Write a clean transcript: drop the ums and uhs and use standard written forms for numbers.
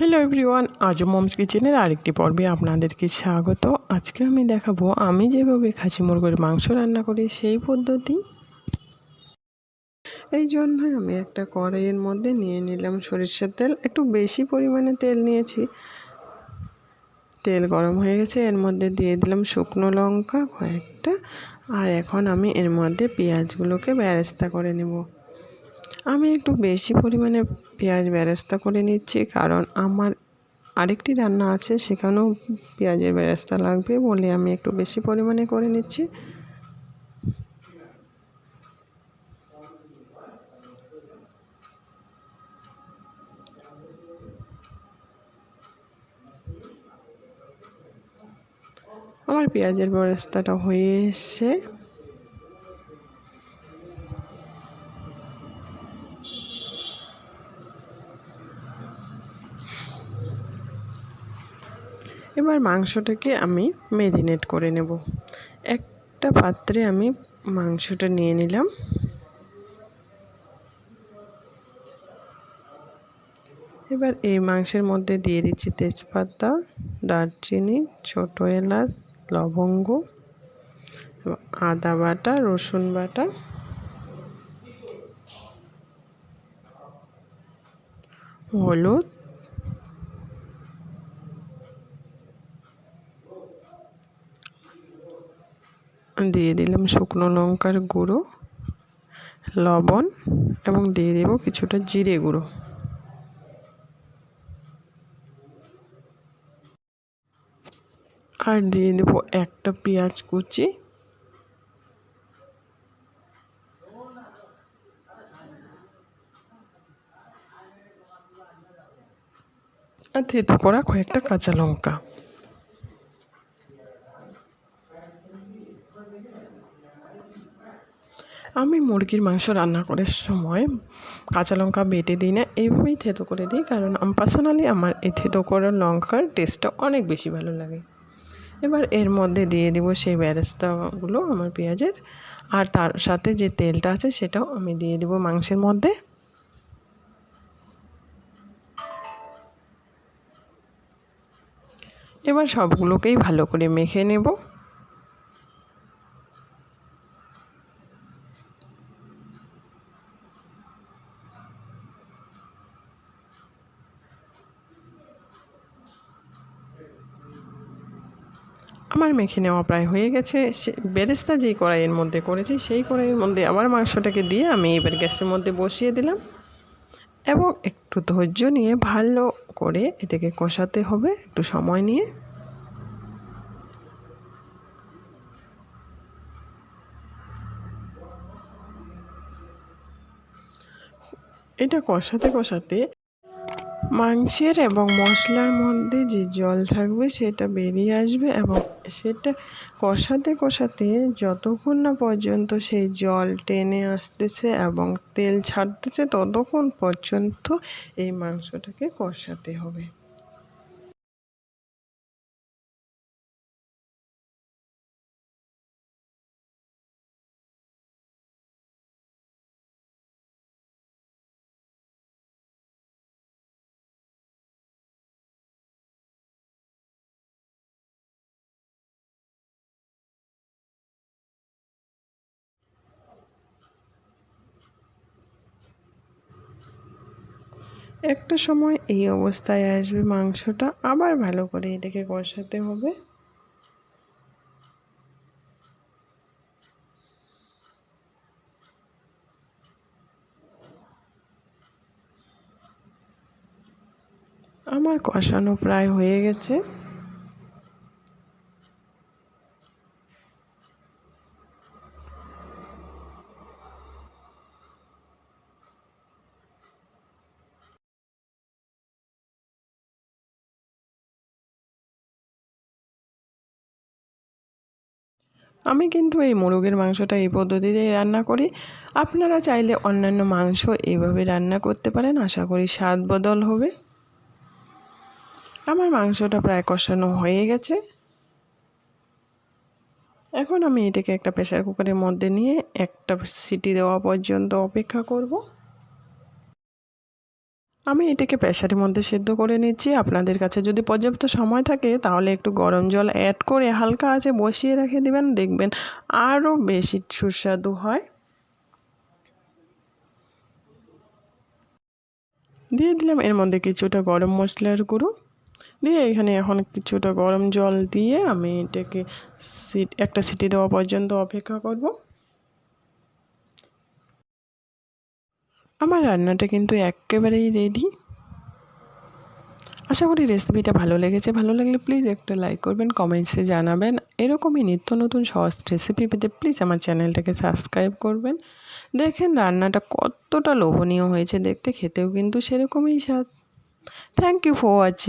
Hello everyone, আজমমস কিচেনের আরেকটি পর্বে আপনাদেরকে স্বাগত। আজকে আমি দেখাবো আমি যেভাবে খাসি মুরগির মাংস রান্না করি সেই পদ্ধতি। এই জন্যই আমি একটা কড়াইয়ের মধ্যে নিয়ে নিলাম সরিষার তেল। একটু বেশি পরিমাণে তেল নিয়েছি। তেল গরম হয়ে গেছে, এর মধ্যে দিয়ে দিলাম শুকনো লঙ্কা কয়েকটা। আর এখন আমি এর মধ্যে পেঁয়াজগুলোকে বেরেস্তা করে নেব। আমি একটু বেশি পরিমাণে পেঁয়াজ বেরেস্তা করে নিচ্ছি, কারণ আমার আরেকটি রান্না আছে, সেখানেও পেঁয়াজের বেরেস্তা লাগবে বলে আমি একটু বেশি পরিমাণে করে নিচ্ছি। আমার পেঁয়াজের বেরেস্তাটা হয়ে এসছে। এবার মাংসটাকে আমি ম্যারিনেট করে নেব। একটা পাত্রে আমি মাংসটা নিয়ে নিলাম। এবার এই মাংসের মধ্যে দিয়ে দিচ্ছি তেজপাতা, দারচিনি, ছোট এলাচ, লবঙ্গ, আদা বাটা, রসুন বাটা, হলুদ, দিয়ে দিলাম শুকনো লঙ্কার গুঁড়ো, লবণ এবং দিয়ে দেব কিছুটা জিরে গুঁড়ো। আর দিয়ে দেব একটা পেঁয়াজ কুচি। আর থেতো করা কয়েকটা কাঁচা লঙ্কা। আমি মুরগির মাংস রান্না করার সময় কাঁচা লঙ্কা বেটে দিই না, এইভাবেই থেতো করে দিই, কারণ পার্সোনালি আমার এই থেতো করা লঙ্কার টেস্টটা অনেক বেশি ভালো লাগে। এবার এর মধ্যে দিয়ে দিব সেই বেরেস্তাগুলো আমার পেঁয়াজের, আর তার সাথে যে তেলটা আছে সেটাও আমি দিয়ে দেব মাংসের মধ্যে। এবার সবগুলোকেই ভালো করে মেখে নেব। আমার মেখে নেওয়া প্রায় হয়ে গেছে। বেরেস্তা যেই কড়াইয়ের মধ্যে করেছি সেই কড়াইয়ের মধ্যে আবার মাংসটাকে দিয়ে আমি এবার গ্যাসের মধ্যে বসিয়ে দিলাম এবং একটু ধৈর্য নিয়ে ভালো করে এটাকে কষাতে হবে, একটু সময় নিয়ে। এটা কষাতে কষাতে মাংসের এবং মশলার মধ্যে যে জল থাকবে সেটা বেরিয়ে আসবে, এবং সেটা কষাতে কষাতে যতক্ষণ না পর্যন্ত সেই জল টেনে আসতেছে এবং তেল ছাড়তেছে ততক্ষণ পর্যন্ত এই মাংসটাকে কষাতে হবে। একটা সময় এই অবস্থায় আসবে মাংসটা, আবার ভালো করে এটাকে কষাতে হবে। আমার কষানো প্রায় হয়ে গেছে। আমি কিন্তু এই মোরগের মাংসটা এই পদ্ধতিতেই রান্না করি। আপনারা চাইলে অন্যান্য মাংস এইভাবে রান্না করতে পারেন, আশা করি স্বাদ বদল হবে। আমার মাংসটা প্রায় কষানো হয়ে গেছে। এখন আমি এটাকে একটা প্রেসার কুকারের মধ্যে নিয়ে একটা সিটি দেওয়া পর্যন্ত অপেক্ষা করব। আমি এটাকে প্রেসারের মধ্যে সেদ্ধ করে নিচ্ছি। আপনাদের কাছে যদি পর্যাপ্ত সময় থাকে তাহলে একটু গরম জল অ্যাড করে হালকা আঁচে বসিয়ে রেখে দিবেন, দেখবেন আরও বেশি সুস্বাদু হয়। দিয়ে দিলাম এর মধ্যে কিছুটা গরম মশলার গুঁড়ো, দিয়ে এখানে এখন কিছুটা গরম জল দিয়ে আমি এটাকে একটা সিটি দেওয়া পর্যন্ত অপেক্ষা করব। আমার রান্নাটা কিন্তু একেবারেই রেডি। আশা করি রেসিপিটা ভালো লেগেছে। ভালো লাগলে প্লিজ একটা লাইক করবেন, কমেন্টসে জানাবেন। এরকমই নিত্য নতুন সহজ রেসিপি পেতে প্লিজ আমার চ্যানেলটাকে সাবস্ক্রাইব করবেন। দেখেন রান্নাটা কতটা লোভনীয় হয়েছে দেখতে, খেতেও কিন্তু সেরকমই স্বাদ। Thank you for watching.